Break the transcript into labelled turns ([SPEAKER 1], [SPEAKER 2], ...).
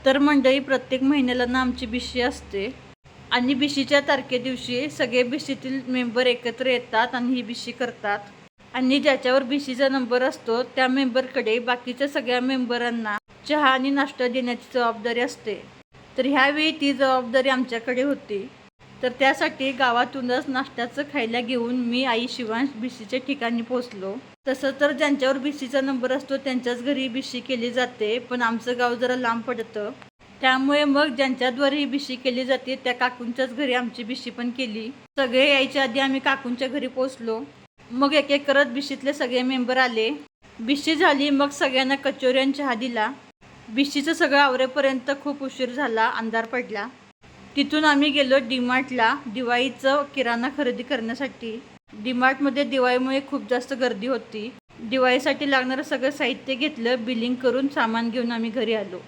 [SPEAKER 1] तर मंडळी, प्रत्येक महिन्याला ना आमची बिशी असते आणि बिशीच्या तारखे दिवशी सगळे बिशीतील मेंबर एकत्र येतात आणि ही बिशी करतात. आणि ज्याच्यावर बिशीचा नंबर असतो त्या मेंबरकडे बाकीच्या सगळ्या मेंबरांना चहा आणि नाश्ता देण्याची जबाबदारी असते. तर ह्यावेळी ती जबाबदारी आमच्याकडे होती. तर त्यासाठी गावातूनच नाश्त्याचं खायला घेऊन मी, आई, शिवांश बिशीच्या ठिकाणी पोचलो. तसं तर ज्यांच्यावर बिशीचा नंबर असतो त्यांच्याच घरी बिशी केली जाते, पण आमचं गाव जरा लांब पडतं. त्यामुळे मग ज्यांच्याद्वारे ही बिशी केली जाते त्या काकूंच्याच घरी आमची बिशी पण केली. सगळे यायच्या आधी आम्ही काकूंच्या घरी पोचलो. मग एक एक करत बिशीतले सगळे मेंबर आले. बिशी झाली, मग सगळ्यांना कचोरी आणि चहा दिला. बिशीचं सगळं आवरेपर्यंत खूप उशीर झाला, अंधार पडला. तिथून आम्ही गेलो डीमार्टला दिवाळीचं किराणा खरेदी करण्यासाठी. डीमार्टमध्ये दिवाळीमुळे खूप जास्त गर्दी होती. दिवाळीसाठी लागणारं सगळं साहित्य घेतलं. बिलिंग करून सामान घेऊन आम्ही घरी आलो.